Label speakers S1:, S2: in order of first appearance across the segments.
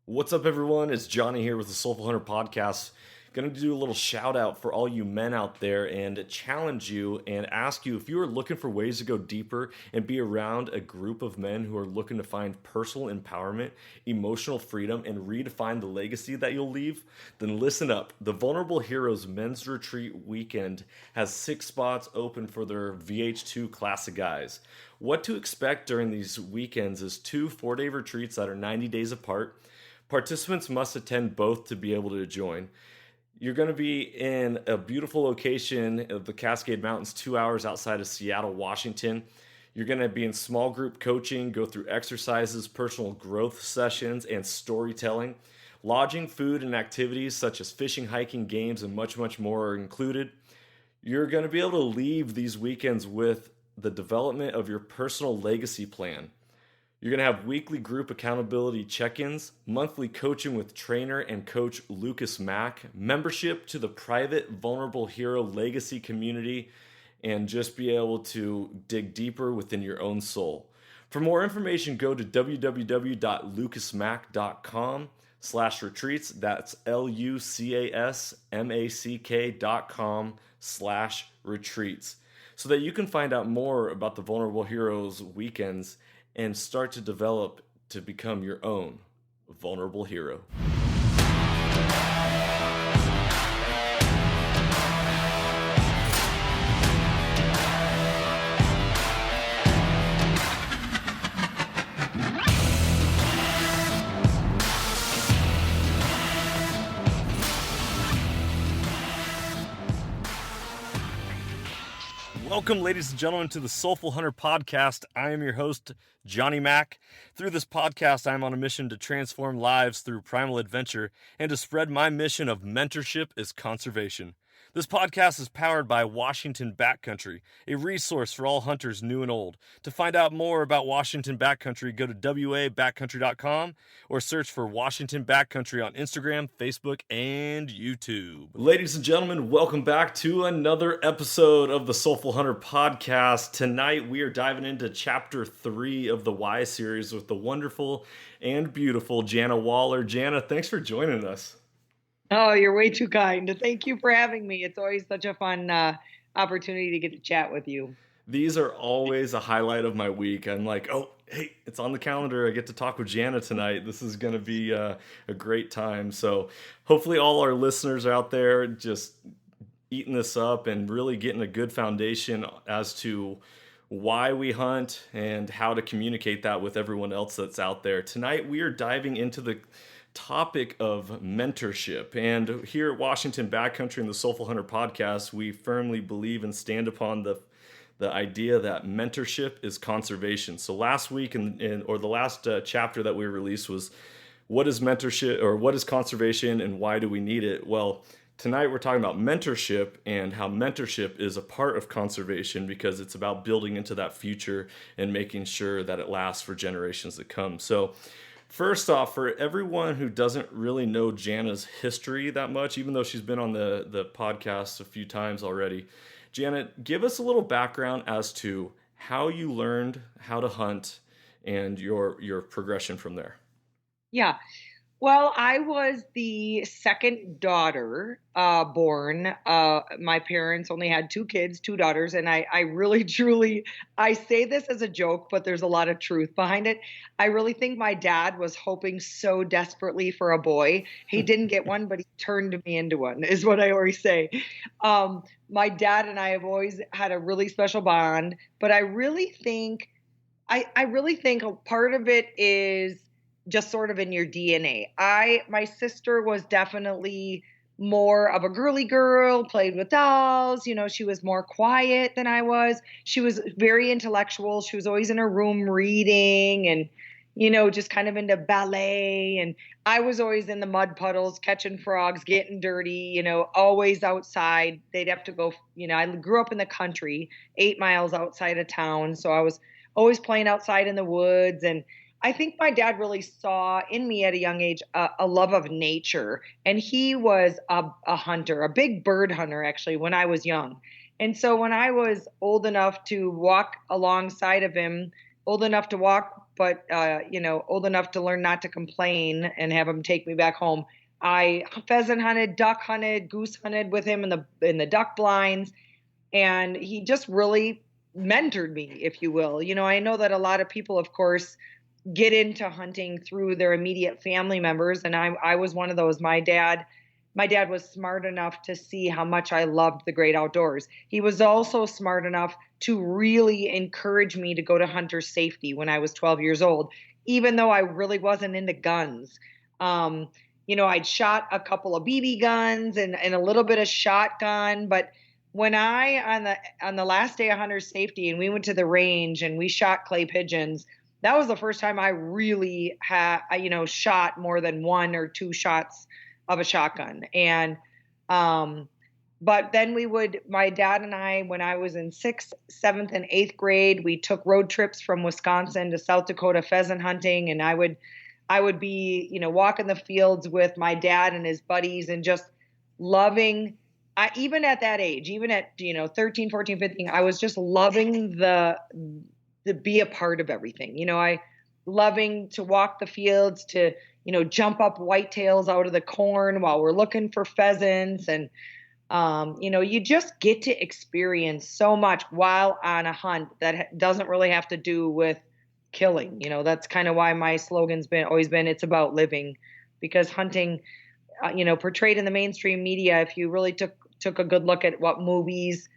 S1: What's up, everyone? It's Johnny here with the Soulful Hunter podcast. Going to do a little shout out for all you men out there and challenge you and ask you if you are looking for ways to go deeper and be around a group of men who are looking to find personal empowerment, emotional freedom, and redefine the legacy that you'll leave, then listen up. The Vulnerable Heroes Men's Retreat Weekend has 6 spots open for their VH2 class of guys. What to expect during these weekends is 2 4-day retreats that are 90 days apart. Participants must attend both to be able to join. You're going to be in a beautiful location of the Cascade Mountains, 2 hours outside of Seattle, Washington. You're going to be in small group coaching, go through exercises, personal growth sessions, and storytelling. Lodging, food, and activities such as fishing, hiking, games, and much, much more are included. You're going to be able to leave these weekends with the development of your personal legacy plan. You're going to have weekly group accountability check-ins, monthly coaching with trainer and coach Lucas Mack, membership to the private Vulnerable Hero Legacy community, and just be able to dig deeper within your own soul. For more information, go to www.lucasmack.com/retreats. That's lucasmack.com/retreats, so that you can find out more about the Vulnerable Heroes weekends and start to develop to become your own vulnerable hero. Welcome, ladies and gentlemen, to the Soulful Hunter podcast. I am your host, Johnny Mack. Through this podcast, I am on a mission to transform lives through primal adventure and to spread my mission of mentorship is conservation. This podcast is powered by Washington Backcountry, a resource for all hunters new and old. To find out more about Washington Backcountry, go to wabackcountry.com or search for Washington Backcountry on Instagram, Facebook, and YouTube. Ladies and gentlemen, welcome back to another episode of the Soulful Hunter podcast. Tonight, we are diving into Chapter 3 of the Y series with the wonderful and beautiful Jana Waller. Jana, thanks for joining us.
S2: Oh, you're way too kind. Thank you for having me. It's always such a fun opportunity to get to chat with you.
S1: These are always a highlight of my week. I'm like, oh, hey, it's on the calendar. I get to talk with Jana tonight. This is going to be a great time. So hopefully all our listeners out there just eating this up and really getting a good foundation as to why we hunt and how to communicate that with everyone else that's out there. Tonight, we are diving into the topic of mentorship. And here at Washington Backcountry and the Soulful Hunter podcast, we firmly believe and stand upon the idea that mentorship is conservation. So last week or the last chapter that we released was what is mentorship or what is conservation and why do we need it? Well, tonight we're talking about mentorship and how mentorship is a part of conservation because it's about building into that future and making sure that it lasts for generations to come. So first off, for everyone who doesn't really know Jana's history that much, even though she's been on the podcast a few times already, Jana, give us a little background as to how you learned how to hunt and your progression from there.
S2: Yeah. Well, I was the second daughter born. My parents only had 2 kids, 2 daughters, and I really, truly, I say this as a joke, but there's a lot of truth behind it. I really think my dad was hoping so desperately for a boy. He didn't get one, but he turned me into one, is what I always say. My dad and I have always had a really special bond, but I really think a part of it is just sort of in your DNA. My sister was definitely more of a girly girl, played with dolls. You know, she was more quiet than I was. She was very intellectual. She was always in her room reading and, just kind of into ballet. And I was always in the mud puddles, catching frogs, getting dirty, always outside. They'd have to go, I grew up in the country, 8 miles outside of town. So I was always playing outside in the woods. And I think my dad really saw in me at a young age a love of nature. And he was a hunter, a big bird hunter, actually, when I was young. And so when I was old enough to walk alongside of him, old enough to walk but old enough to learn not to complain and have him take me back home. I pheasant hunted, duck hunted, goose hunted with him in the duck blinds, and he just really mentored me, if you will. I know that a lot of people, of course, get into hunting through their immediate family members, and I was one of those. My dad was smart enough to see how much I loved the great outdoors. He was also smart enough to really encourage me to go to hunter safety when I was 12 years old, even though I really wasn't into guns. I'd shot a couple of BB guns and a little bit of shotgun, but when on the last day of hunter safety and we went to the range and we shot clay pigeons, that was the first time I really shot more than one or two shots of a shotgun. And, but then my dad and I, when I was in 6th, 7th, and 8th grade, we took road trips from Wisconsin to South Dakota pheasant hunting. And I would be, walking the fields with my dad and his buddies and just loving, even at that age, even at, 13, 14, 15, I was just loving the be a part of everything. I loving to walk the fields, to, jump up whitetails out of the corn while we're looking for pheasants. And, you just get to experience so much while on a hunt that doesn't really have to do with killing. That's kind of why my slogan's always been, it's about living, because hunting, portrayed in the mainstream media, if you really took a good look at what movies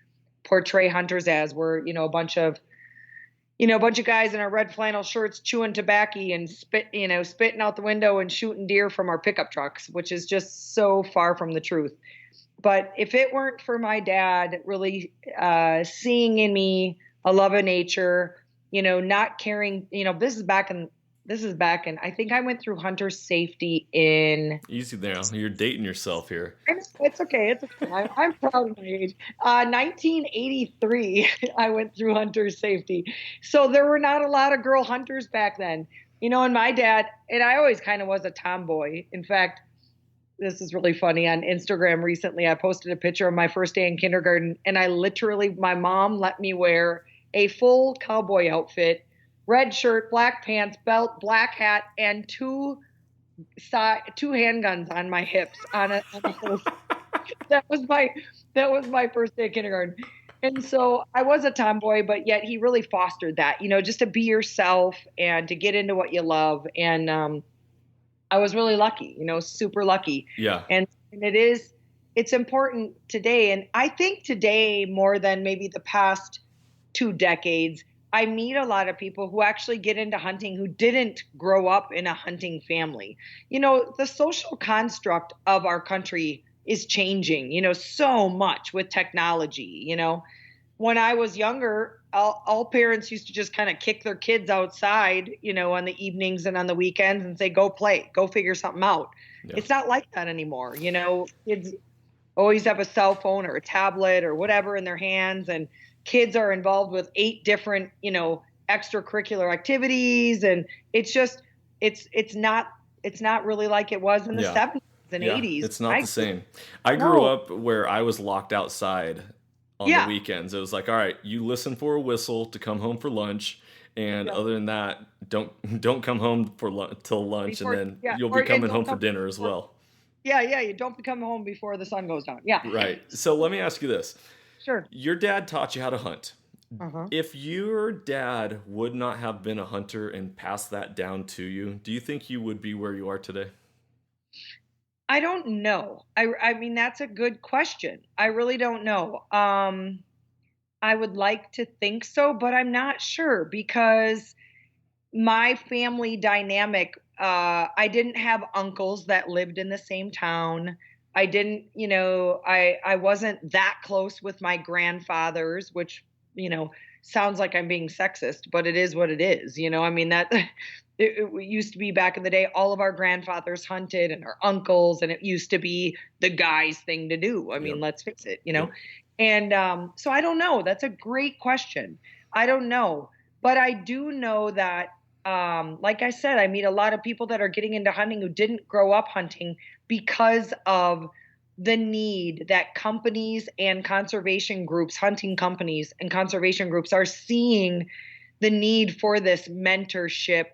S2: portray hunters as, were, a bunch of guys in our red flannel shirts chewing tobacco and spitting out the window and shooting deer from our pickup trucks, which is just so far from the truth. But if it weren't for my dad really seeing in me a love of nature, not caring, this is back in, I think I went through hunter safety in.
S1: Easy there. You're dating yourself here.
S2: It's okay. It's okay. I'm proud of my age. 1983, I went through hunter safety. So there were not a lot of girl hunters back then. And my dad, and I always kind of was a tomboy. In fact, this is really funny. On Instagram recently, I posted a picture of my first day in kindergarten, and my mom let me wear a full cowboy outfit, red shirt, black pants, belt, black hat, and two handguns on my hips. That was my first day of kindergarten. And so I was a tomboy, but yet he really fostered that, just to be yourself and to get into what you love. And I was really lucky, super lucky.
S1: Yeah.
S2: And it's important today. And I think today, more than maybe the past 2 decades, I meet a lot of people who actually get into hunting who didn't grow up in a hunting family. The social construct of our country is changing, so much with technology. When I was younger, all parents used to just kind of kick their kids outside, on the evenings and on the weekends and say, go play, go figure something out. Yeah. It's not like that anymore. Kids always have a cell phone or a tablet or whatever in their hands, and kids are involved with 8 different, extracurricular activities. And it's not really like it was in the 70s and 80s.
S1: It's not the same. I grew up where I was locked outside on the weekends. It was like, all right, you listen for a whistle to come home for lunch. And other than that, don't come home till lunch, and then you'll be coming home for dinner as well.
S2: Yeah. You don't come home before the sun goes down. Yeah.
S1: Right. So let me ask you this.
S2: Sure.
S1: Your dad taught you how to hunt.
S2: Uh-huh.
S1: If your dad would not have been a hunter and passed that down to you, do you think you would be where you are today?
S2: I don't know. I mean, that's a good question. I really don't know. I would like to think so, but I'm not sure, because my family dynamic, I didn't have uncles that lived in the same town. I didn't, I wasn't that close with my grandfathers, which, sounds like I'm being sexist, but it is what it is. I mean, that it used to be back in the day, all of our grandfathers hunted and our uncles, and it used to be the guy's thing to do. I mean, let's face it,
S1: Yep.
S2: And so I don't know. That's a great question. I don't know. But I do know that, like I said, I meet a lot of people that are getting into hunting who didn't grow up hunting because of the need that companies and conservation groups, hunting companies and conservation groups, are seeing the need for this mentorship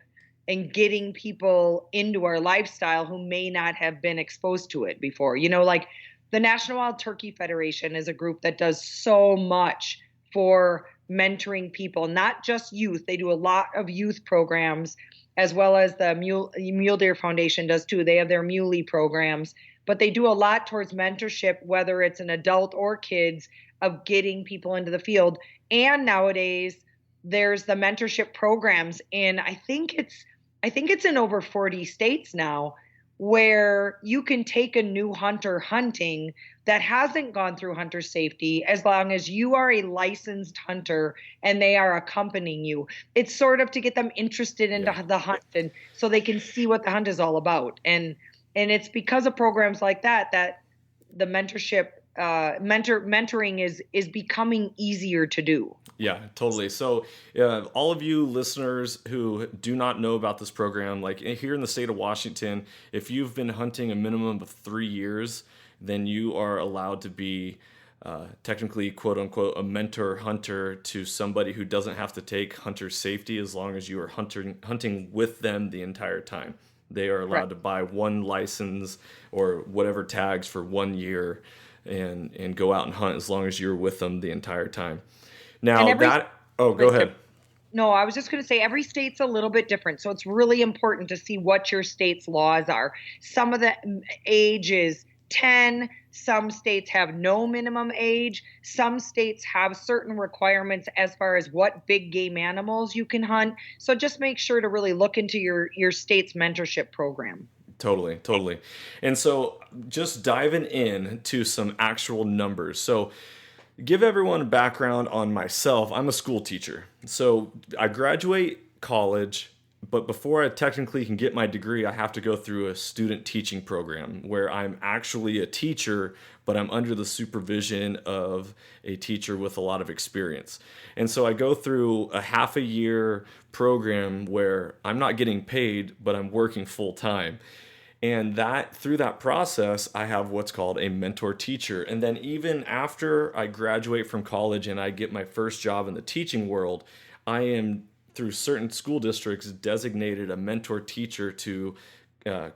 S2: and getting people into our lifestyle who may not have been exposed to it before. Like the National Wild Turkey Federation is a group that does so much for mentoring people, not just youth. They do a lot of youth programs, as well as the Mule Deer Foundation does too. They have their Muley programs, but they do a lot towards mentorship, whether it's an adult or kids, of getting people into the field. And nowadays, there's the mentorship programs, and I think it's in over 40 states now, where you can take a new hunter hunting that hasn't gone through hunter safety, as long as you are a licensed hunter and they are accompanying you. It's sort of to get them interested into the hunt, and so they can see what the hunt is all about. And it's because of programs like that that the mentorship mentoring is becoming easier to do.
S1: Yeah, totally. So, all of you listeners who do not know about this program, like here in the state of Washington, if you've been hunting a minimum of 3 years, then you are allowed to be technically, quote unquote, a mentor hunter to somebody who doesn't have to take hunter safety, as long as you are hunting with them the entire time. They are allowed to buy one license or whatever tags for 1 year and go out and hunt as long as you're with them the entire time. Now go ahead.
S2: No, I was just going to say every state's a little bit different. So it's really important to see what your state's laws are. Some of the age is 10. Some states have no minimum age. Some states have certain requirements as far as what big game animals you can hunt. So just make sure to really look into your state's mentorship program.
S1: Totally. And so just diving in to some actual numbers. So give everyone a background on myself. I'm a school teacher. So I graduate college, but before I technically can get my degree, I have to go through a student teaching program where I'm actually a teacher, but I'm under the supervision of a teacher with a lot of experience. And so I go through a half a year program where I'm not getting paid, but I'm working full time. And through that process, I have what's called a mentor teacher. And then even after I graduate from college and I get my first job in the teaching world, I am, through certain school districts, designated a mentor teacher to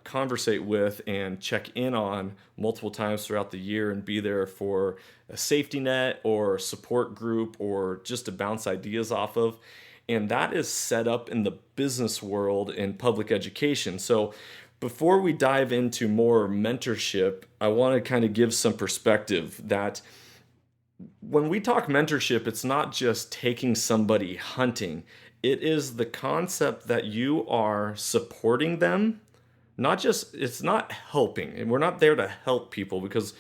S1: conversate with and check in on multiple times throughout the year and be there for a safety net or support group or just to bounce ideas off of. And that is set up in the business world in public education. So before we dive into more mentorship, I want to kind of give some perspective that when we talk mentorship, it's not just taking somebody hunting. It is the concept that you are supporting them, it's not helping. And we're not there to help people because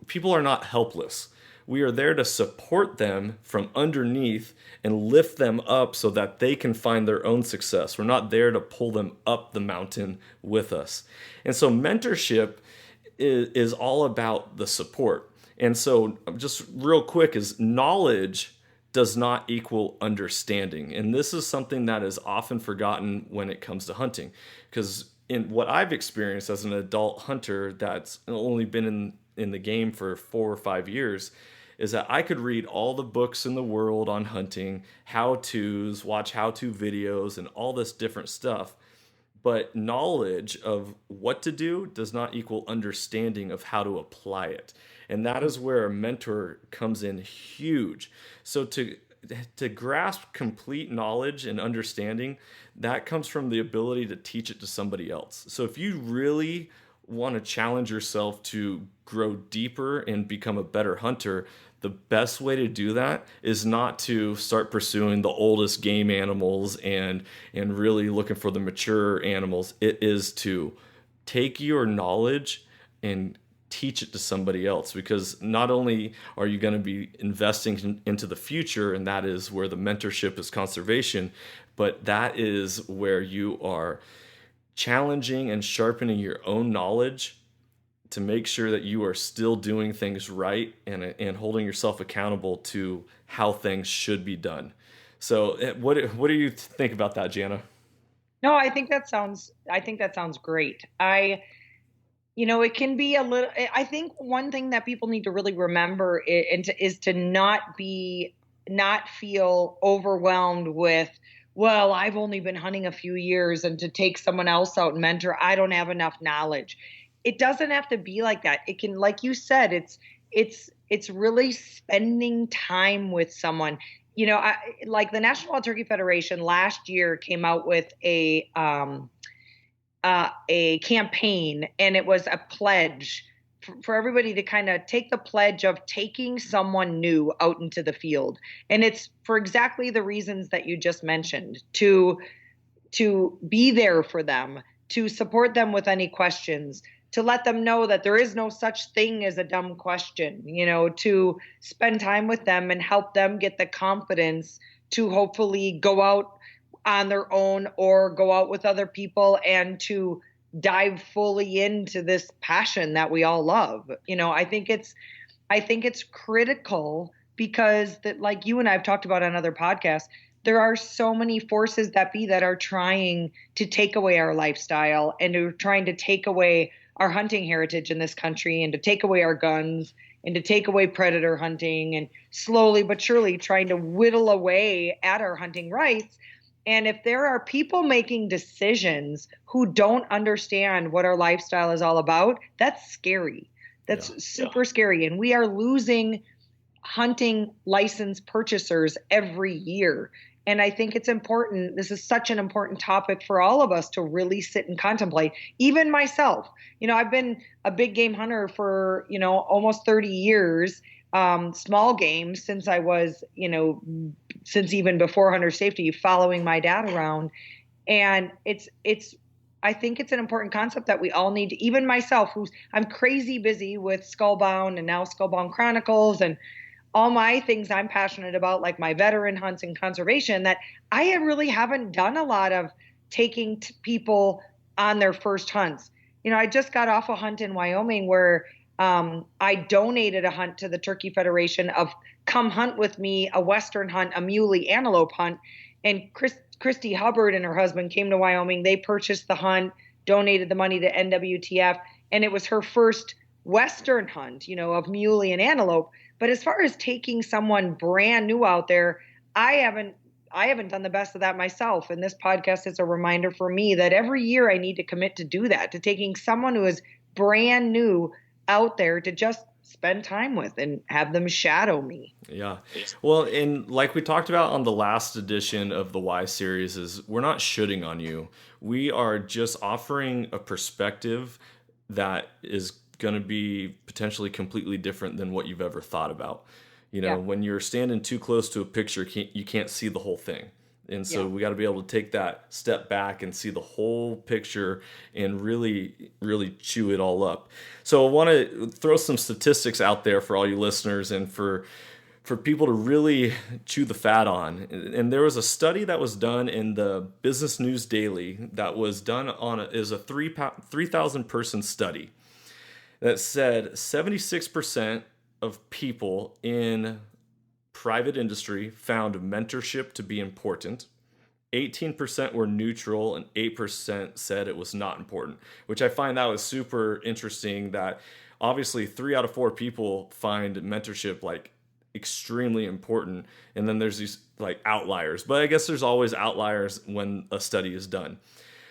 S1: people are not helpless. We are there to support them from underneath and lift them up so that they can find their own success. We're not there to pull them up the mountain with us. And so mentorship is all about the support. And so just real quick is knowledge does not equal understanding. And this is something that is often forgotten when it comes to hunting. Because in what I've experienced as an adult hunter that's only been in the game for 4 or 5 years, is that I could read all the books in the world on hunting, how-tos, watch how-to videos, and all this different stuff. But knowledge of what to do does not equal understanding of how to apply it. And that is where a mentor comes in huge. So to grasp complete knowledge and understanding, that comes from the ability to teach it to somebody else. So if you really want to challenge yourself to grow deeper and become a better hunter, the best way to do that is not to start pursuing the oldest game animals and really looking for the mature animals. It is to take your knowledge and teach it to somebody else, because not only are you going to be investing into the future, and that is where the mentorship is conservation, but that is where you are challenging and sharpening your own knowledge to make sure that you are still doing things right and holding yourself accountable to how things should be done. So what do you think about that, Jana?
S2: No, I think that sounds great. It can be a little, I think one thing that people need to really remember is to not be not feel overwhelmed with, well, I've only been hunting a few years, and to take someone else out and mentor, I don't have enough knowledge. It doesn't have to be like that. It can, like you said, it's really spending time with someone. Like the National Wild Turkey Federation last year came out with a campaign, and it was a pledge for everybody to kind of take the pledge of taking someone new out into the field. And it's for exactly the reasons that you just mentioned, to be there for them, to support them with any questions, to let them know that there is no such thing as a dumb question, to spend time with them and help them get the confidence to hopefully go out on their own or go out with other people and to dive fully into this passion that we all love. I think it's critical because that, like you and I've talked about on other podcasts, there are so many forces that are trying to take away our lifestyle, and are trying to take away our hunting heritage in this country, and to take away our guns, and to take away predator hunting, and slowly but surely trying to whittle away at our hunting rights. And if there are people making decisions who don't understand what our lifestyle is all about, that's scary. That's super scary. And we are losing hunting license purchasers every year. And I think it's important. This is such an important topic for all of us to really sit and contemplate. Even myself, I've been a big game hunter for, almost 30 years, small game since I was, since even before hunter safety, following my dad around. And I think it's an important concept that we all need to, even myself, I'm crazy busy with Skullbound and now Skullbound Chronicles and all my things I'm passionate about, like my veteran hunts and conservation, that I really haven't done a lot of taking people on their first hunts. I just got off a hunt in Wyoming where I donated a hunt to the Turkey Federation of come hunt with me, a Western hunt, a muley antelope hunt. And Christy Hubbard and her husband came to Wyoming. They purchased the hunt, donated the money to NWTF, and it was her first Western hunt, of muley and antelope. But as far as taking someone brand new out there, I haven't done the best of that myself. And this podcast is a reminder for me that every year I need to commit to do that, to taking someone who is brand new out there to just spend time with and have them shadow me.
S1: Yeah. Well, and like we talked about on the last edition of the Y series, is we're not shitting on you. We are just offering a perspective that is going to be potentially completely different than what you've ever thought about. When you're standing too close to a picture, you can't see the whole thing. And so we got to be able to take that step back and see the whole picture and really, really chew it all up. So I want to throw some statistics out there for all you listeners and for people to really chew the fat on. And there was a study that was done in the Business News Daily that was done is a 3,000 person study that said 76% of people in private industry found mentorship to be important. 18% were neutral and 8% said it was not important, which I find that was super interesting, that obviously 3 out of 4 people find mentorship like extremely important. And then there's these like outliers, but I guess there's always outliers when a study is done.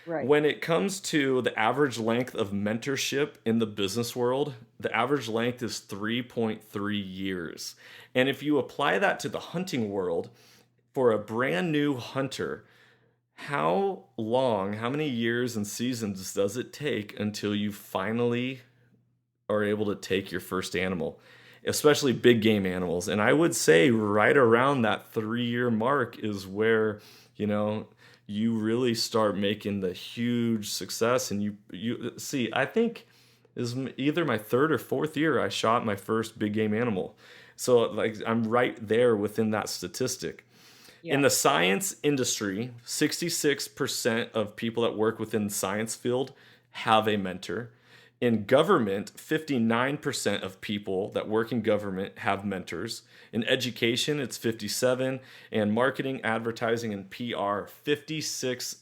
S2: Right.
S1: When it comes to the average length of mentorship in the business world, the average length is 3.3 years. And if you apply that to the hunting world, for a brand new hunter, how many years and seasons does it take until you finally are able to take your first animal, especially big game animals? And I would say right around that 3-year mark is where, you really start making the huge success. And you see, I think is either my 3rd or 4th year I shot my first big game animal. So like I'm right there within that statistic. Yeah. In the science industry, 66% of people that work within the science field have a mentor. In government, 59% of people that work in government have mentors. In education, it's 57%. And marketing, advertising, and PR, 56%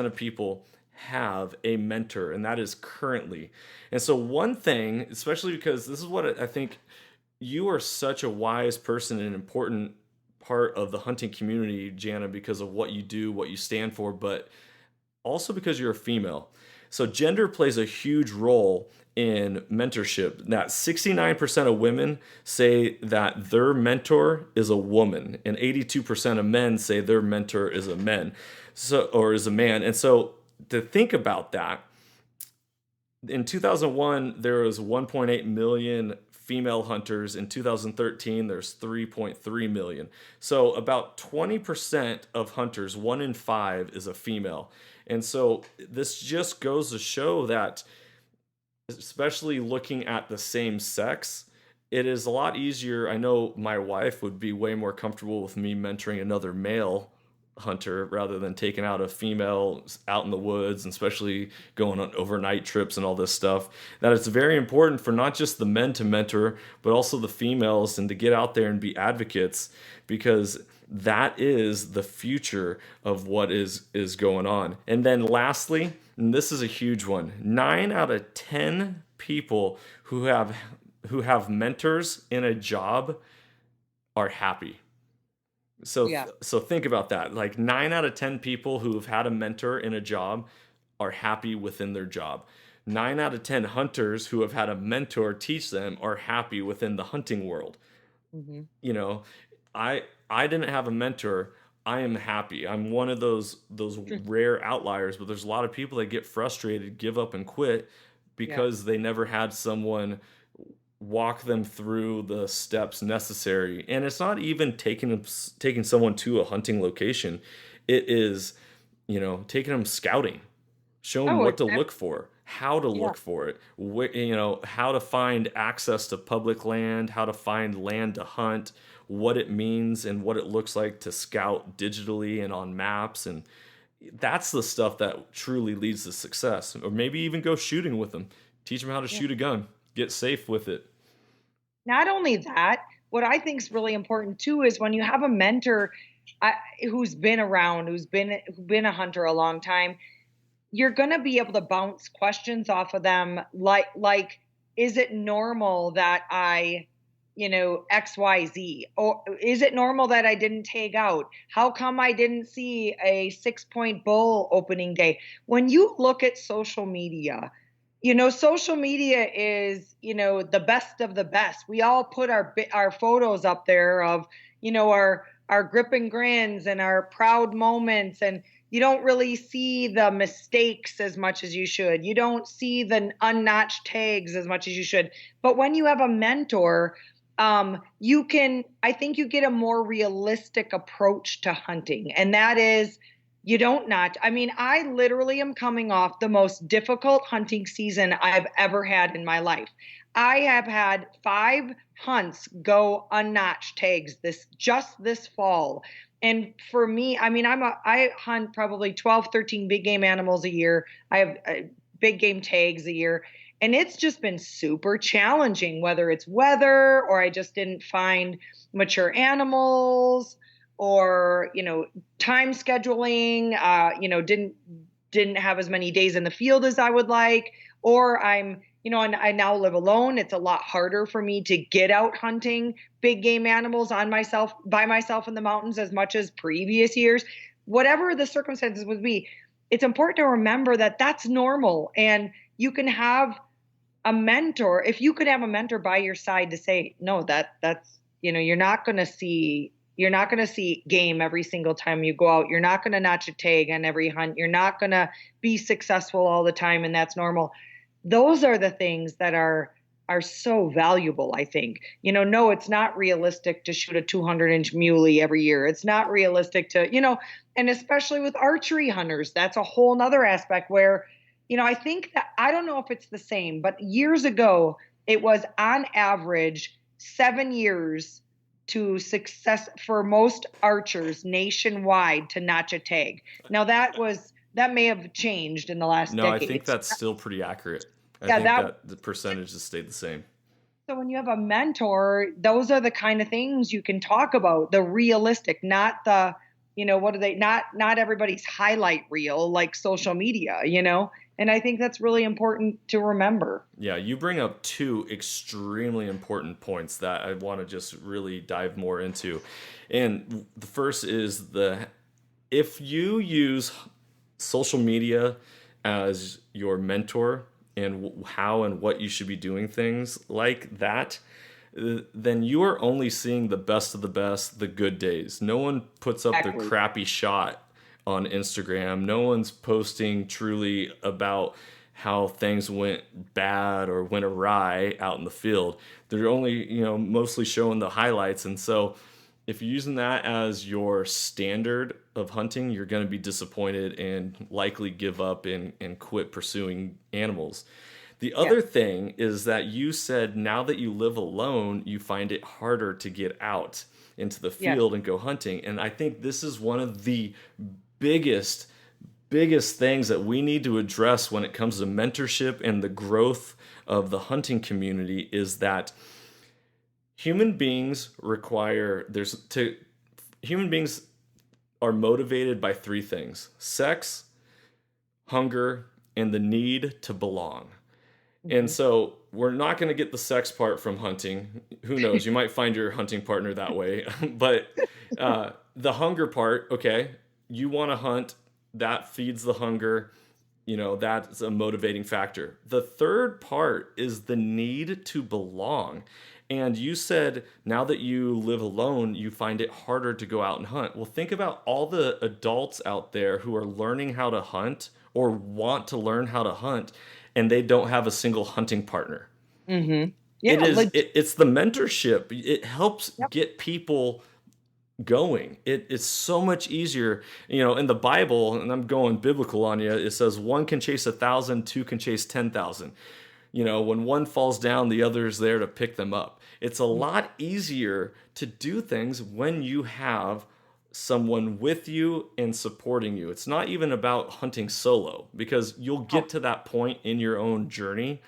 S1: of people have a mentor, and that is currently. And so one thing, especially because this is what I think, you are such a wise person and an important part of the hunting community, Jana, because of what you do, what you stand for, but also because you're a female. So gender plays a huge role in mentorship. That 69% of women say that their mentor is a woman, and 82% of men say their mentor is a man. Is a man. And so to think about that, in 2001 there was 1.8 million female hunters. In 2013 there's 3.3 million. So about 20% of hunters, 1 in 5, is a female. And so this just goes to show that, especially looking at the same sex, it is a lot easier. I know my wife would be way more comfortable with me mentoring another male hunter rather than taking out a female out in the woods, and especially going on overnight trips and all this stuff. That it's very important for not just the men to mentor, but also the females, and to get out there and be advocates, because that is the future of what is going on. And then lastly, and this is a huge one, 9 out of 10 people who have mentors in a job are happy. So
S2: Yeah.
S1: so think about that. Like 9 out of 10 people who have had a mentor in a job are happy within their job. 9 out of 10 hunters who have had a mentor teach them are happy within the hunting world.
S2: Hmm.
S1: You know, I didn't have a mentor. I am happy. I'm one of those rare outliers, but there's a lot of people that get frustrated, give up, and quit
S2: Yeah.
S1: because they never had someone walk them through the steps necessary. And it's not even taking someone to a hunting location. It is, taking them scouting, show them
S2: Oh,
S1: what to
S2: exactly.
S1: look for, how to
S2: Yeah.
S1: look for it, how to find access to public land, how to find land to hunt, what it means and what it looks like to scout digitally and on maps. And that's the stuff that truly leads to success. Or maybe even go shooting with them, teach them how to
S2: Yeah.
S1: shoot a gun, get safe with it.
S2: Not only that, what I think is really important too is when you have a mentor, I, who's been around, who's been a hunter a long time, you're going to be able to bounce questions off of them, like is it normal that I, XYZ, or is it normal that I didn't tag out? How come I didn't see a 6 point bull opening day? When you look at social media, social media is, the best of the best. We all put our photos up there of, our grip and grins and our proud moments, and you don't really see the mistakes as much as you should. You don't see the unnotched tags as much as you should. But when you have a mentor, I think you get a more realistic approach to hunting. And that is, you don't notch. I mean, I literally am coming off the most difficult hunting season I've ever had in my life. I have had 5 hunts go unnotched tags this fall. And for me, I mean, I hunt probably 12, 13 big game animals a year. I have big game tags a year. And it's just been super challenging, whether it's weather or I just didn't find mature animals, or, time scheduling, didn't have as many days in the field as I would like, or and I now live alone. It's a lot harder for me to get out hunting big game animals by myself in the mountains as much as previous years. Whatever the circumstances would be, it's important to remember that that's normal. And you can have a mentor, if you could have a mentor by your side to say, no, that's, you're not going to see game every single time you go out. You're not going to notch a tag on every hunt. You're not going to be successful all the time, and that's normal. Those are the things that are so valuable, I think. No, it's not realistic to shoot a 200-inch muley every year. It's not realistic to, and especially with archery hunters, that's a whole nother aspect where, I think that, I don't know if it's the same, but years ago, it was on average 7 years to success for most archers nationwide to notch a tag. Now that may have changed in the last
S1: No, I think
S2: decade.
S1: that's still pretty accurate. I
S2: Yeah,
S1: think
S2: that
S1: that the percentage has stayed the same.
S2: so when you have a mentor, those are the kind of things you can talk about, the realistic, not the what do they, not everybody's highlight reel like social media, and I think that's really important to remember.
S1: Yeah, you bring up two extremely important points that I want to just really dive more into. And the first is if you use social media as your mentor and how and what you should be doing things like that, then you are only seeing the best of the best, the good days. No one puts up their
S2: Exactly.
S1: crappy shot on Instagram. No one's posting truly about how things went bad or went awry out in the field. They're only, mostly showing the highlights. And so if you're using that as your standard of hunting, you're going to be disappointed and likely give up and quit pursuing animals. The
S2: Yeah.
S1: other thing is that you said now that you live alone, you find it harder to get out into the
S2: Yes.
S1: field and go hunting. And I think this is one of the biggest, biggest things that we need to address when it comes to mentorship and the growth of the hunting community is that human beings human beings are motivated by three things: sex, hunger, and the need to belong. And
S2: Mhm.
S1: so we're not going to get the sex part from hunting. Who knows? You might find your hunting partner that way. But the hunger part, okay, you want to hunt, that feeds the hunger. That's a motivating factor. The third part is the need to belong. And you said now that you live alone, you find it harder to go out and hunt. Well, think about all the adults out there who are learning how to hunt or want to learn how to hunt, and they don't have a single hunting partner.
S2: Mhm.
S1: It
S2: Yeah,
S1: is it's the mentorship. It helps
S2: yep.
S1: get people going. It's so much easier. In the Bible, and I'm going biblical on you, it says one can chase 1,000, two can chase 10,000. When one falls down, the other is there to pick them up. It's a lot easier to do things when you have someone with you and supporting you. It's not even about hunting solo because you'll
S2: Oh,
S1: get to that point in your own journey.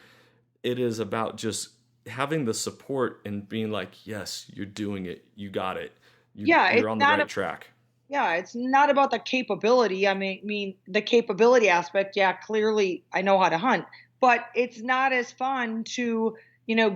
S1: It is about just having the support and being like, yes, you're doing it. You got it.
S2: yeah,
S1: You're on the right track.
S2: it's not about the capability. I mean the capability aspect, yeah, clearly I know how to hunt, but it's not as fun to,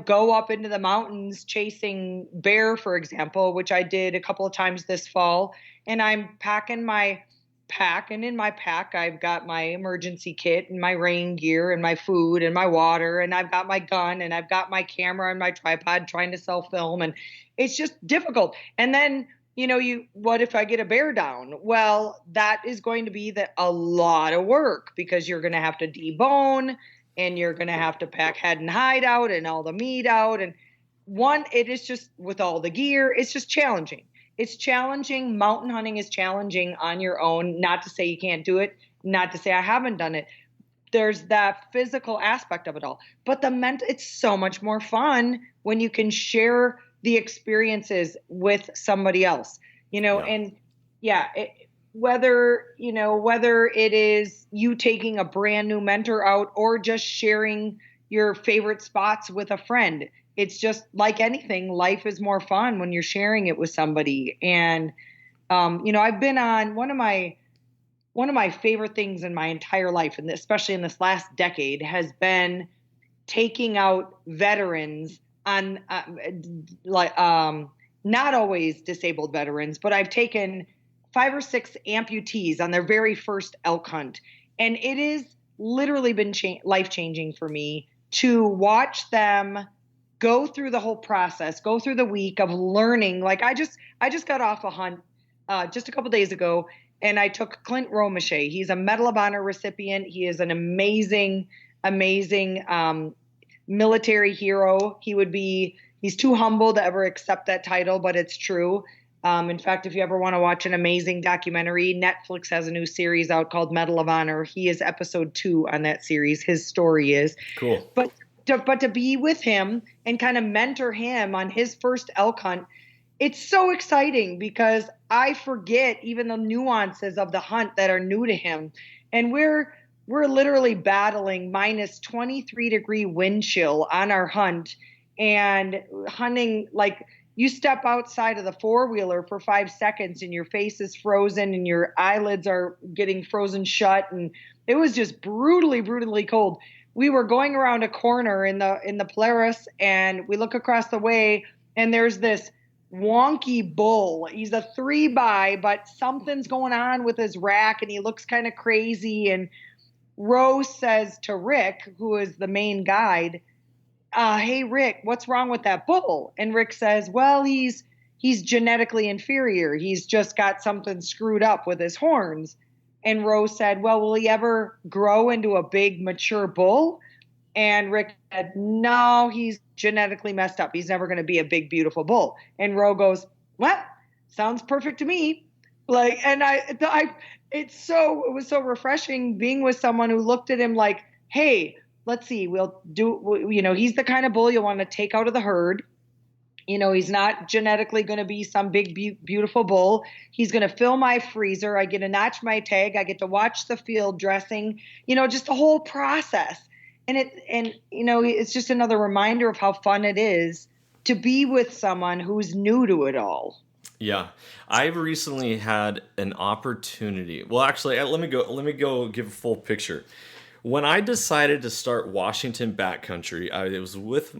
S2: go up into the mountains chasing bear, for example, which I did a couple of times this fall, and I'm packing my pack, and in my pack I've got my emergency kit and my rain gear and my food and my water, and I've got my gun and I've got my camera and my tripod trying to self film, and it's just difficult. And then, what if I get a bear down? Well, that is going to be a lot of work because you're going to have to debone, and you're going to have to pack head and hide out and all the meat out. And it is just, with all the gear, it's just challenging. It's challenging. Mountain hunting is challenging on your own. Not to say you can't do it, not to say I haven't done it. There's that physical aspect of it all. But it's so much more fun when you can share the experiences with somebody else,
S1: Yeah.
S2: and yeah, whether it is you taking a brand new mentor out or just sharing your favorite spots with a friend. It's just like anything, life is more fun when you're sharing it with somebody. And I've been on one of my favorite things in my entire life, and especially in this last decade, has been taking out veterans on, not always disabled veterans, but I've taken 5 or 6 amputees on their very first elk hunt, and it has literally been life changing for me to watch them go through the whole process, go through the week of learning. Like I just got off a hunt just a couple days ago, and I took Clint Romeshay. He's a Medal of Honor recipient. He is an amazing, amazing military hero. He's too humble to ever accept that title, but it's true. In fact, if you ever want to watch an amazing documentary, Netflix has a new series out called Medal of Honor. He is episode 2 on that series. His story is.
S1: Cool.
S2: But to be with him and kind of mentor him on his first elk hunt, it's so exciting because I forget even the nuances of the hunt that are new to him. And we're literally battling minus 23-degree wind chill on our hunt, and hunting like, you step outside of the four-wheeler for 5 seconds and your face is frozen and your eyelids are getting frozen shut. And it was just brutally, brutally cold. We were going around a corner in the Polaris, and we look across the way, and there's this wonky bull. He's a 3x, but something's going on with his rack, and he looks kind of crazy. And Rose says to Rick, who is the main guide, hey, Rick, what's wrong with that bull? And Rick says, well, he's genetically inferior. He's just got something screwed up with his horns. And Rose said, well, will he ever grow into a big, mature bull? And Rick said, no, he's genetically messed up. He's never going to be a big, beautiful bull. And Rose goes, what? Sounds perfect to me. Like, and it was so refreshing being with someone who looked at him like, hey, let's see, he's the kind of bull you want to take out of the herd. He's not genetically going to be some big, beautiful bull. He's going to fill my freezer. I get to notch my tag. I get to watch the field dressing, just the whole process. And it's just another reminder of how fun it is to be with someone who's new to it all.
S1: Yeah. I've recently had an opportunity. Well, actually, let me go give a full picture. When I decided to start Washington backcountry,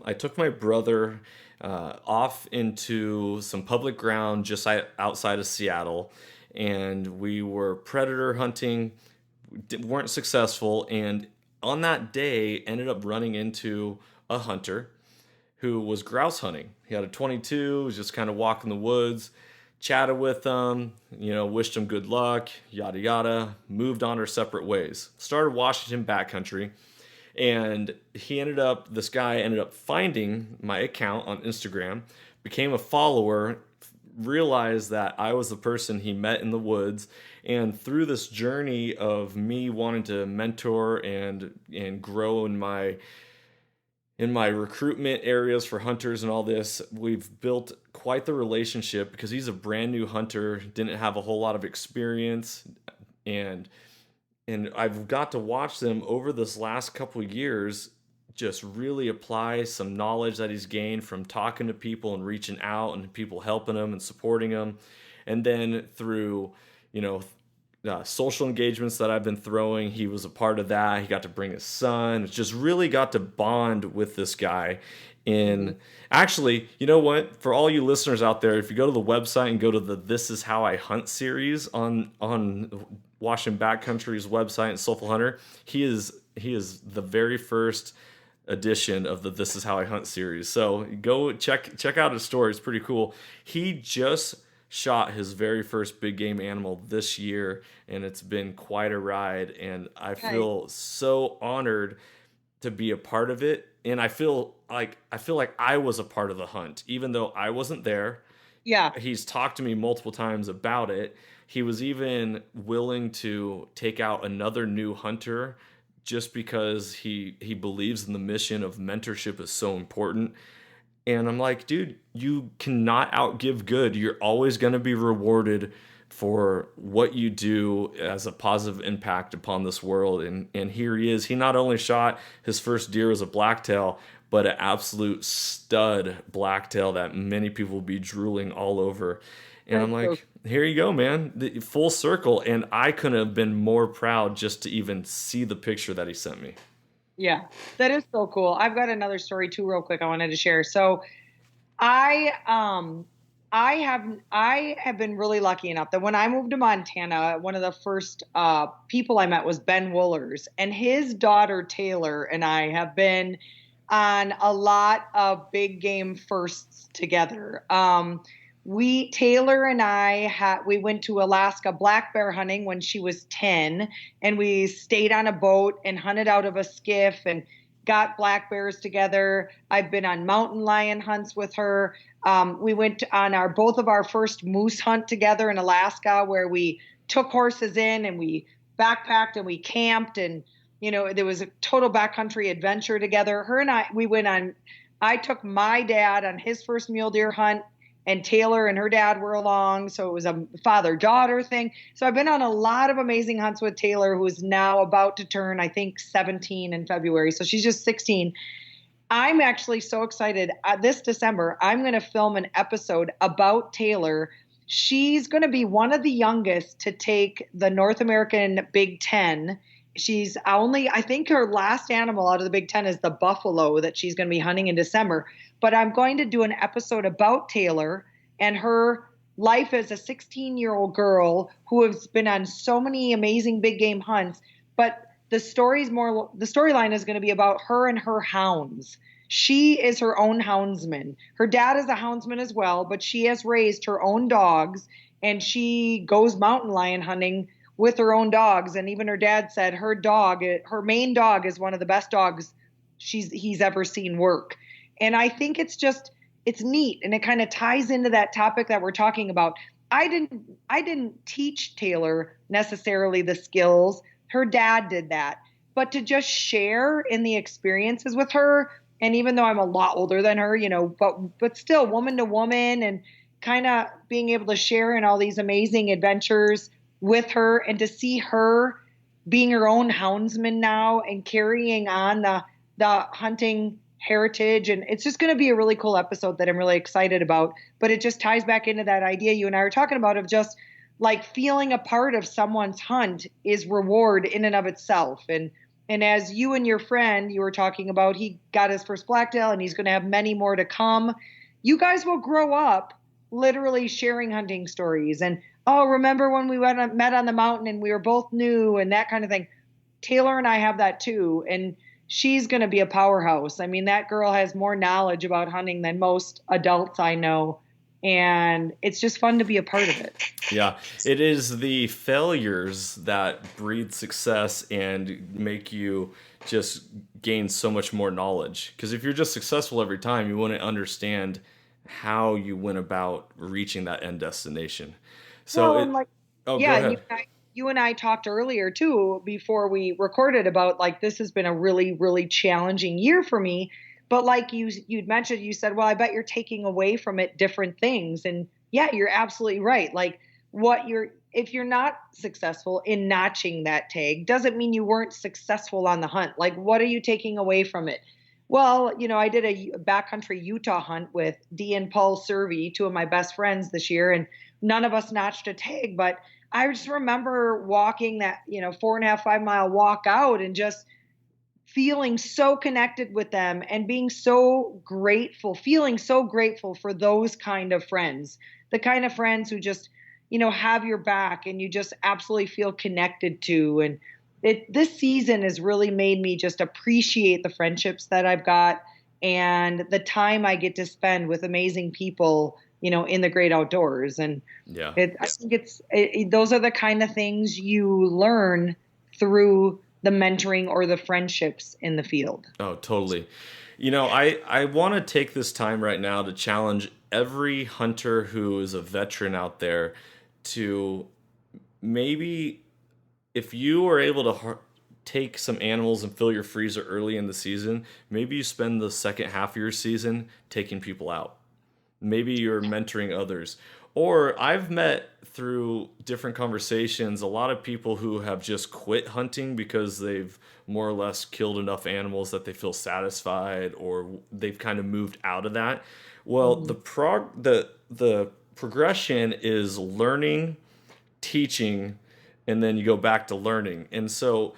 S1: I took my brother off into some public ground just outside of Seattle, and we were predator hunting, weren't successful, and on that day ended up running into a hunter who was grouse hunting. He had a 22, was just kind of walking the woods, chatted with them, wished him good luck, yada yada, moved on our separate ways. Started Washington backcountry. And this guy ended up finding my account on Instagram, became a follower, realized that I was the person he met in the woods. And through this journey of me wanting to mentor and grow in my recruitment areas for hunters and all this, we've built quite the relationship because he's a brand new hunter, didn't have a whole lot of experience, and I've got to watch them over this last couple of years just really apply some knowledge that he's gained from talking to people and reaching out and people helping him and supporting him. And then through, social engagements that I've been throwing, he was a part of that. He got to bring his son. It just really got to bond with this guy. Actually, you know what? For all you listeners out there, if you go to the website and go to the This Is How I Hunt series on Washington Backcountry's website and Soulful Hunter, he is the very first edition of the This Is How I Hunt series. So go check out his story. It's pretty cool. He just shot his very first big game animal this year, and it's been quite a ride. And I feel so honored to be a part of it. And I feel like I was a part of the hunt, even though I wasn't there.
S2: Yeah.
S1: He's talked to me multiple times about it. He was even willing to take out another new hunter just because he believes in the mission of mentorship is so important. And I'm like, dude, you cannot outgive good. You're always going to be rewarded for what you do as a positive impact upon this world. And here he is. He not only shot his first deer as a blacktail, but an absolute stud blacktail that many people will be drooling all over. And I'm like, here you go, man. Full circle. And I couldn't have been more proud just to even see the picture that he sent me.
S2: Yeah, that is so cool. I've got another story too, real quick, I wanted to share. So I have been really lucky enough that when I moved to Montana, one of the first people I met was Ben Woolers, and his daughter Taylor and I have been on a lot of big game firsts together. Taylor and I we went to Alaska black bear hunting when she was 10, and we stayed on a boat and hunted out of a skiff and got black bears together. I've been on mountain lion hunts with her. We went on both of our first moose hunt together in Alaska, where we took horses in and we backpacked and we camped, and there was a total backcountry adventure together. Her and I took my dad on his first mule deer hunt, and Taylor and her dad were along. So it was a father-daughter thing. So I've been on a lot of amazing hunts with Taylor, who is now about to turn, I think, 17 in February. So she's just 16. I'm actually so excited. This December, I'm going to film an episode about Taylor. She's going to be one of the youngest to take the North American Big Ten. She's only, I think her last animal out of the Big Ten is the buffalo that she's going to be hunting in December. But I'm going to do an episode about Taylor and her life as a 16-year-old girl who has been on so many amazing big game hunts. But the storyline is going to be about her and her hounds. She is her own houndsman. Her dad is a houndsman as well, but she has raised her own dogs and she goes mountain lion hunting with her own dogs. And even her dad said her main dog is one of the best dogs he's ever seen work. And I think it's neat. And it kind of ties into that topic that we're talking about. I didn't teach Taylor necessarily the skills. Her dad did that, but to just share in the experiences with her. And even though I'm a lot older than her, but still woman to woman and kind of being able to share in all these amazing adventures with her and to see her being her own houndsman now and carrying on the hunting heritage. And it's just going to be a really cool episode that I'm really excited about, but it just ties back into that idea you and I were talking about of just like feeling a part of someone's hunt is reward in and of itself. And as you and your friend, you were talking about, he got his first blacktail and he's going to have many more to come. You guys will grow up literally sharing hunting stories. And, oh, remember when we met on the mountain and we were both new and that kind of thing. Taylor and I have that too. And she's going to be a powerhouse. I mean, that girl has more knowledge about hunting than most adults I know. And it's just fun to be a part of it.
S1: Yeah, it is the failures that breed success and make you just gain so much more knowledge. Because if you're just successful every time, you wouldn't understand how you went about reaching that end destination. So, go ahead.
S2: You and I talked earlier too, before we recorded, about like this has been a really, really challenging year for me. But like you'd mentioned, you said, well, I bet you're taking away from it different things. And yeah, you're absolutely right. Like if you're not successful in notching that tag, doesn't mean you weren't successful on the hunt. Like, what are you taking away from it? Well, I did a backcountry Utah hunt with Dee and Paul Servey, two of my best friends this year, and none of us notched a tag. But I just remember walking that, 4.5, 5 mile walk out and just feeling so connected with them and being so grateful, feeling so grateful for those kind of friends, the kind of friends who just, have your back and you just absolutely feel connected to. And this season has really made me just appreciate the friendships that I've got and the time I get to spend with amazing people, in the great outdoors. And
S1: yeah,
S2: I think those are the kind of things you learn through the mentoring or the friendships in the field.
S1: Oh, totally. I want to take this time right now to challenge every hunter who is a veteran out there to maybe, if you are able to take some animals and fill your freezer early in the season, maybe you spend the second half of your season taking people out. Maybe you're mentoring others. Or I've met through different conversations a lot of people who have just quit hunting because they've more or less killed enough animals that they feel satisfied, or they've kind of moved out of that. Well, the progression is learning, teaching, and then you go back to learning. And so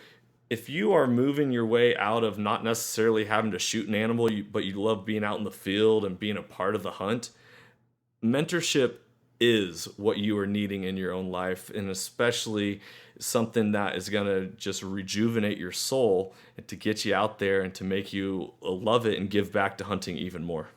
S1: if you are moving your way out of not necessarily having to shoot an animal, but you love being out in the field and being a part of the hunt, mentorship is what you are needing in your own life, and especially something that is going to just rejuvenate your soul and to get you out there and to make you love it and give back to hunting even more.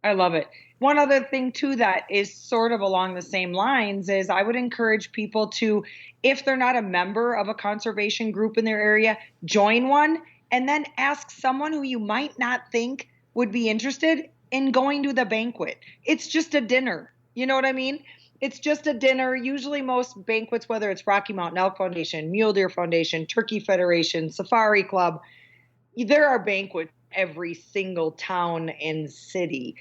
S2: I love it. One other thing too that is sort of along the same lines is I would encourage people to, if they're not a member of a conservation group in their area, join one and then ask someone who you might not think would be interested in going to the banquet. It's just a dinner. You know what I mean? It's just a dinner. Usually most banquets, whether it's Rocky Mountain Elk Foundation, Mule Deer Foundation, Turkey Federation, Safari Club, there are banquets every single town and city.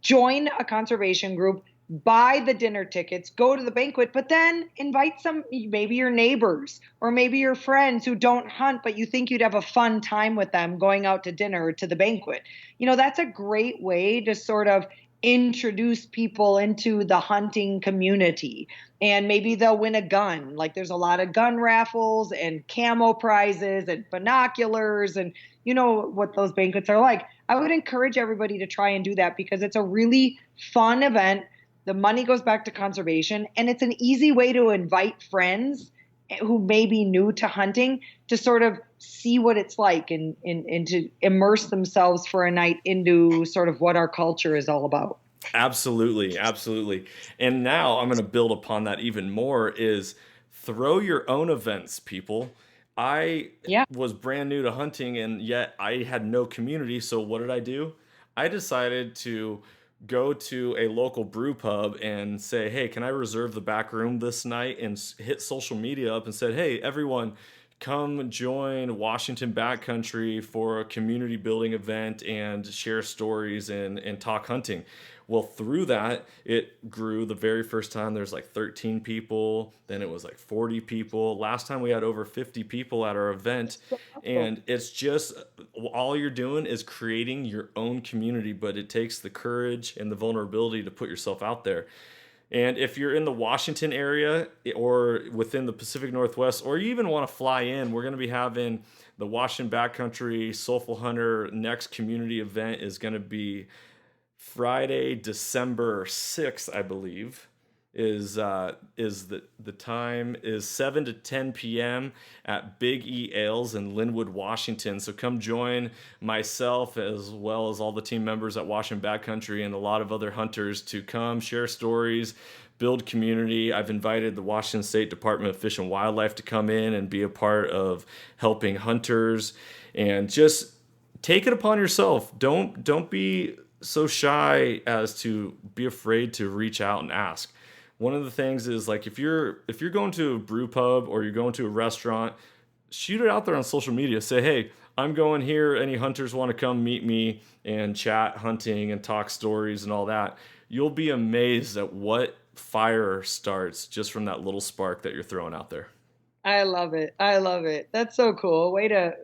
S2: Join a conservation group, buy the dinner tickets, go to the banquet, but then invite some, maybe your neighbors or maybe your friends who don't hunt, but you think you'd have a fun time with them going out to dinner or to the banquet. That's a great way to sort of introduce people into the hunting community. And maybe they'll win a gun. Like there's a lot of gun raffles and camo prizes and binoculars, and you know what those banquets are like. I would encourage everybody to try and do that because it's a really fun event. The money goes back to conservation, and it's an easy way to invite friends who may be new to hunting to sort of see what it's like and to immerse themselves for a night into sort of what our culture is all about.
S1: Absolutely, absolutely. And now I'm going to build upon that even more is throw your own events, people. I
S2: Yeah.
S1: was brand new to hunting and yet I had no community. So what did I do? I decided to go to a local brew pub and say, hey, can I reserve the back room this night? And hit social media up and said, hey, everyone, come join Washington Backcountry for a community building event and share stories and talk hunting. Well, through that, it grew. The very first time there's like 13 people, then it was like 40 people. Last time we had over 50 people at our event. And it's just all you're doing is creating your own community, but it takes the courage and the vulnerability to put yourself out there. And if you're in the Washington area or within the Pacific Northwest, or you even want to fly in, we're going to be having the Washington Backcountry Soulful Hunter next community event is going to be Friday, December 6th, I believe, is the time is 7 to 10 p.m. at Big E Ales in Linwood, Washington. So come join myself as well as all the team members at Washington Backcountry and a lot of other hunters to come share stories, build community. I've invited the Washington State Department of Fish and Wildlife to come in and be a part of helping hunters, and just take it upon yourself. Don't be so shy as to be afraid to reach out and ask. One of the things is like if you're going to a brew pub or you're going to a restaurant, shoot it out there on social media. Say, hey, I'm going here. Any hunters want to come meet me and chat hunting and talk stories and all that? You'll be amazed at what fire starts just from that little spark that you're throwing out there.
S2: I love it. I love it. That's so cool. Way to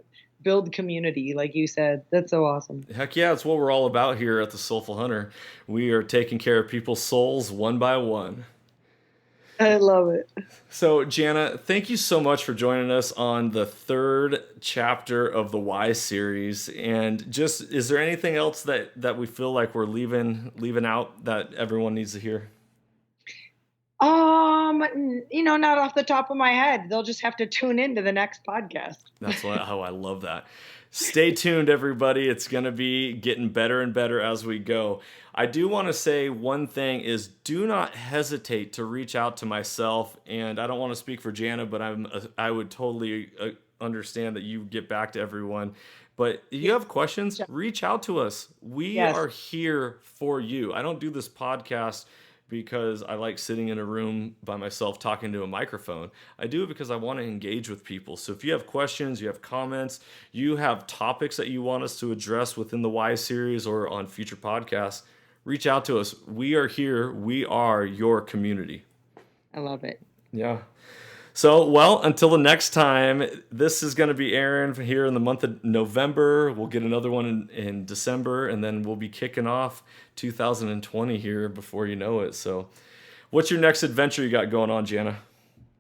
S2: build community, like you said. That's so awesome.
S1: Heck yeah, it's what we're all about here at the Soulful Hunter. We are taking care of people's souls one by one.
S2: I love it.
S1: So, Jana, thank you so much for joining us on the third chapter of the Why series. And just, is there anything else that we feel like we're leaving out that everyone needs to hear?
S2: Not off the top of my head. They'll just have to tune into the next podcast.
S1: That's how I love that. Stay tuned, everybody. It's going to be getting better and better as we go. I do want to say one thing is do not hesitate to reach out to myself. And I don't want to speak for Jana, but I would totally understand that you get back to everyone. But if you have questions, reach out to us. We are here for you. I don't do this podcast because I like sitting in a room by myself talking to a microphone. I do it because I want to engage with people. So if you have questions, you have comments, you have topics that you want us to address within the Why series or on future podcasts, reach out to us. We are here. We are your community.
S2: I love it.
S1: Yeah. So, well, until the next time, this is going to be Aaron here in the month of November. We'll get another one in December, and then we'll be kicking off 2020 here before you know it. So, what's your next adventure you got going on, Jana?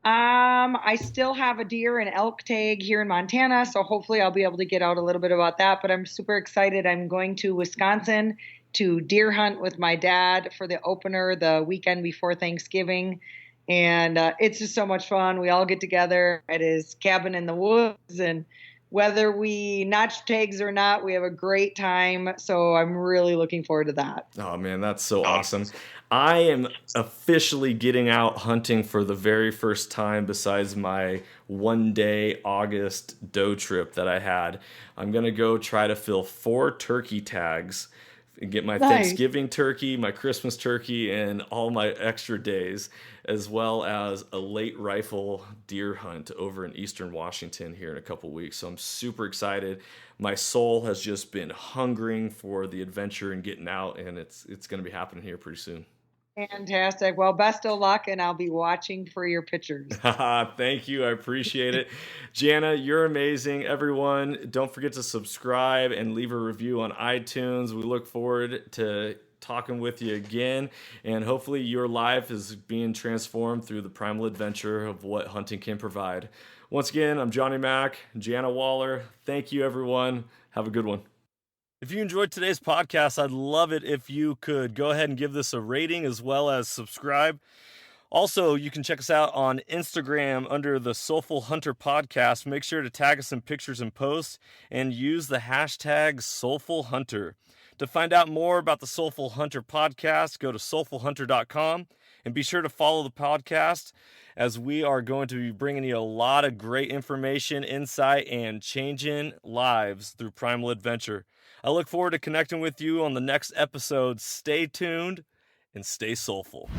S2: I still have a deer and elk tag here in Montana, so hopefully I'll be able to get out a little bit about that, but I'm super excited. I'm going to Wisconsin to deer hunt with my dad for the opener the weekend before Thanksgiving. And it's just so much fun. We all get together at his cabin in the woods, and whether we notch tags or not, we have a great time. So I'm really looking forward to that.
S1: Oh, man, that's so awesome. I am officially getting out hunting for the very first time besides my one-day August doe trip that I had. I'm going to go try to fill 4 turkey tags and get my Thanksgiving turkey, my Christmas turkey, and all my extra days, as well as a late rifle deer hunt over in Eastern Washington here in a couple weeks. So I'm super excited. My soul has just been hungering for the adventure and getting out, and it's going to be happening here pretty soon.
S2: Fantastic. Well, best of luck, and I'll be watching for your pictures.
S1: Thank you. I appreciate it. Jana, you're amazing. Everyone, don't forget to subscribe and leave a review on iTunes. We look forward to talking with you again, and hopefully your life is being transformed through the primal adventure of what hunting can provide. Once again, I'm Johnny Mack, Jana Waller. Thank you, everyone. Have a good one. If you enjoyed today's podcast, I'd love it if you could go ahead and give this a rating as well as subscribe. Also, you can check us out on Instagram under the Soulful Hunter Podcast. Make sure to tag us in pictures and posts and use the hashtag Soulful Hunter. To find out more about the Soulful Hunter Podcast, go to soulfulhunter.com and be sure to follow the podcast as we are going to be bringing you a lot of great information, insight, and changing lives through primal adventure. I look forward to connecting with you on the next episode. Stay tuned and stay soulful.